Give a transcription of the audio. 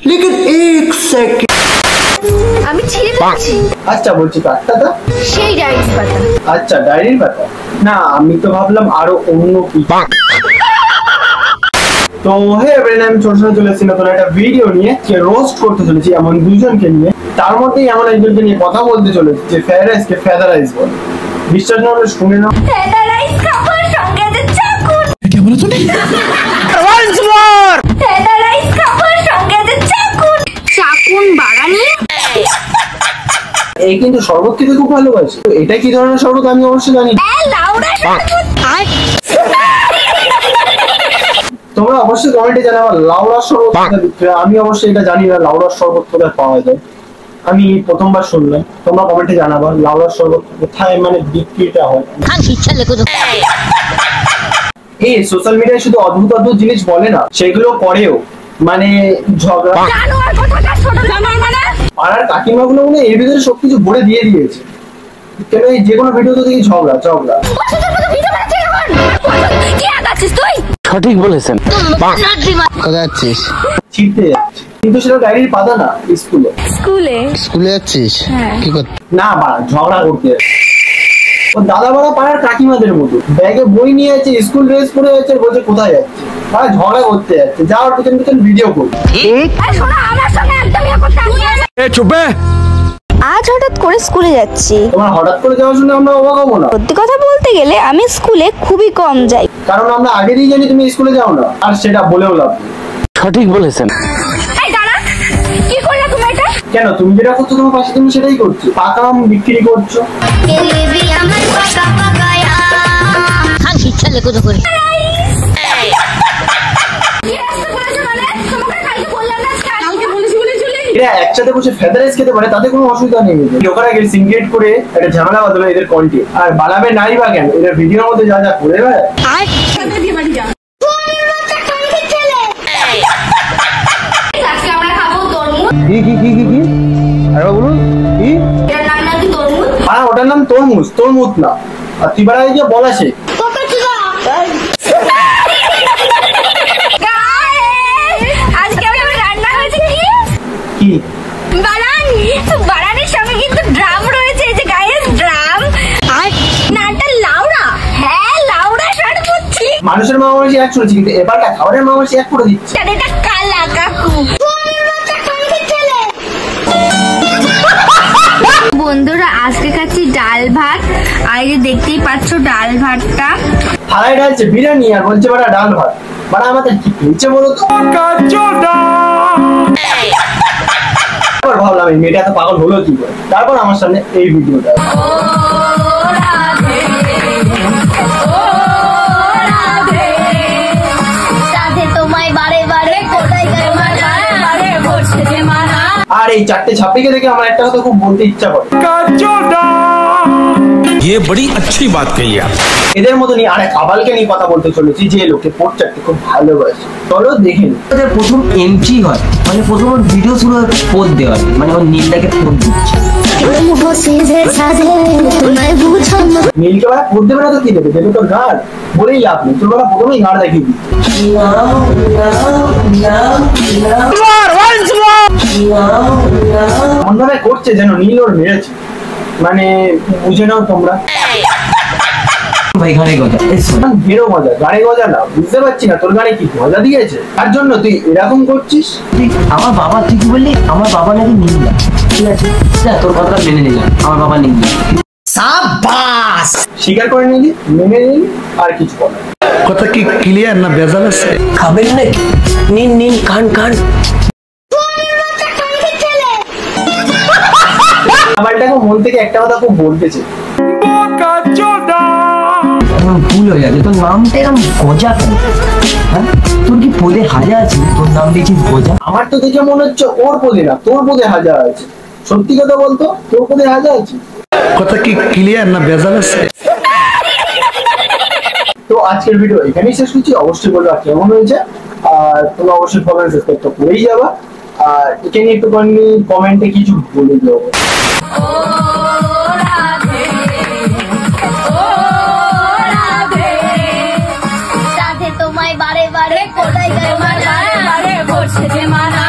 लेकिन एक सेकंड আমি ছিঁড়ে ফেলছি। আচ্ছা বলছি কাটটা সেই ডায়েরির পাতা। আচ্ছা ডায়েরির পাতা না, আমি তো ভাবলাম আরো অন্য কি। তো হে এভরিওয়ান, আমি ছোট ছোট চলে এসেছি নতুন একটা ভিডিও নিয়ে, যে রোস্ট করতে চলেছি এমন দুজনকে নিয়ে। তার মধ্যেই এমন একজনকে নিয়ে কথা বলতে চলেছি যে ফেদারাইজকে ফেদারাইজ বলে। বিশ্বাস না হলে শুনে নাও। ফেদারাইজ খাবার সঙ্গে আছে চাকুন। কি বলে তুমি? Once more. ফেদারাইজ খাবার সঙ্গে আছে চাকুন। চাকুন বাড়ানি। এই কিন্তু শরবত খেতে খুব ভালোবাসে। তো এটা কি ধরনের শরবত আমি অবশ্যই জানি। লাউডা শরবত। তোমরা অবশ্যই কমেন্টে জানাবা লাউড়ার শরবত কোথায় বিক্রি হয়। আমি অবশ্যই এটা জানি না লাউড়ার শরবত কোথায় পাওয়া যায়, আমি প্রথমবার শুনলাম। তোমরা কমেন্টে জানাবা লাউড়ার শরবত কোথায় মানে বিক্রিটা হয়। এই সোশ্যাল মিডিয়ায় শুধু অদ্ভুত অদ্ভুত জিনিস বলে না, সেগুলো করেও। মানে ঝগড়া, পাড়ার কাকিমাগুলো মনে এর ভিতরে সবকিছু ভরে দিয়ে দিয়েছে। কেন এই যে কোনো ভিডিওতে দেখি ঝগড়া ঝগড়া। সঠিক বলেছেন। কোথায় যাচ্ছিস? ছিটতে যাচ্ছে, কিন্তু সেটা ডায়েরির পাতা না, স্কুলে। স্কুলে যাচ্ছিস? কি করতে? না বা ঝগড়া করতে ও দাদা বড়া পাড়ার কাকিমাদের মতো ব্যাগে বই নিয়ে যাচ্ছে, স্কুল ড্রেস পরে যাচ্ছে, বলছে কোথায় যাচ্ছে। তারা ঝগড়া করতে যাচ্ছে, যাওয়ার পিছন পিছন ভিডিও করছে। আজ হঠাৎ করে স্কুলে যাচ্ছি। তোমার হঠাৎ করে যাওয়ার জন্য আমরা অবাক হবো না। সত্যি কথা বলতে গেলে আমি স্কুলে খুবই কম যাই, কারণ আমরা আগেই জানি তুমি স্কুলে যাও না, আর সেটা বলেও লাভ। সঠিক বলেছেন। কেন তুমি যেটা করছো তোমার পাশে তুমি সেটাই করছো, পাকা আম বিক্রি করছো। এরা একসাথে বসে ফেদারাইজ খেতে পারে, তাতে কোনো অসুবিধা নেই। লোকেরা গেলে সিনক্রেট করে একটা ঝামেলা বাঁধবে এদের কন্টেন্ট, আর বানাবে নাই বা কেন, এদের ভিডিওর মধ্যে যা যা করে বেড়ায়। ওটার নাম তরমুজ, তরমুজ না। আর তুই বাড়া গিয়ে বলা সে কি বাড়ানির সঙ্গে কিন্তু ড্রাম রয়েছে, এই যে গাইস ড্রাম। আর নাটা লাউড়া, হ্যাঁ লাউড়া শরবত। মানুষের মা মাসি এক শুনেছি, কিন্তু এবারটা খাবারের মা মাসি এক করে দিচ্ছে। এটা কালা কাকু। বন্ধুরা আজকে খাচ্ছি ডাল ভাত, আর এই যে দেখতেই পাচ্ছ ডাল ভাতটা। থালায় ঢালছে বিরিয়ানি আর বলছে বাড়া ডাল ভাত। বাড়া আমাদের কি পেয়েছে বলো তো? তারপর ভাবলাম এই মেয়েটা এত পাগল হলো কি করে, তারপর আমার সামনে এই ভিডিওটা। আর এই চারটে ছাপড়িকে দেখে আমার একটা কথা খুব বলতে ইচ্ছা করে, ये बड़ी अच्छी बात कही आप। এদের মতনই আর এক আবালকে নিয়ে কথা বলতে চলেছি, যে লোকে পোট চারটে খুব ভালোবাসে। চলো দেখেন। প্রথম এন্ট্রি হয় মানে প্রথম ভিডিও শুরু হয় পোদ দেওয়ার, মানে ওর নীলটাকে পোদ দিচ্ছে। নীলকে বেলা পোট দেবে না তো কি দেবে, দেবে তোর গাড়, বলেই লাভ নেই। তোর বেলা প্রথমেই গাড় দেখিয়ে দিচ্ছে। এমন ভাবে করছে যেন নীল ওর মেরেছে, মানে বুঝে নাও তোমরা। ভাই গানে গজা বেরো মজা, গাড়ি গজা না, বুঝতে পারছি না তোর গাড়ি কি মজা দিয়েছে, তার জন্য তুই এরকম করছিস। আমার বাবা তুই কি বললি? আমার বাবা নাকি নিন্দা। ঠিক আছে তোর কথা মেনে নিলাম, আমার বাবা নিন্দা। সাবাস, স্বীকার করে নিলি, মেনে নিলি, আর কিছু বলা। কথা কি ক্লিয়ার না ভেজাল আছে? খাবেন নাকি? নিন নিন খান খান। আমারটাকে মন থেকে একটা কথা খুব বলতেছে, ভুল হয়ে যাবে। তোর নামটা এরকম গজা কেন? হ্যাঁ তোর কি পদে হাজা আছে? তোর নাম দিয়েছিস গজা। আমার তো দেখে মনে হচ্ছে ওর পদে না তোর পদে হাজার আছে। সত্যি কথা বলতো, তোর পদে হাজার আছে। কথা কি ক্লিয়ার না ভেজাল আছে? তো আজকের ভিডিও এখানেই শেষ করছি। অবশ্যই বলবো কেমন হয়েছে, আর তোমরা অবশ্যই কমেন্ট সাবস্ক্রাইব তো করেই যাবা। আর এখানে একটুখানি কমেন্টে কিছু বলে দেবো। তোমায় বারে বারে কোথায় যায় মারা, বারে ভরছে যে মারা।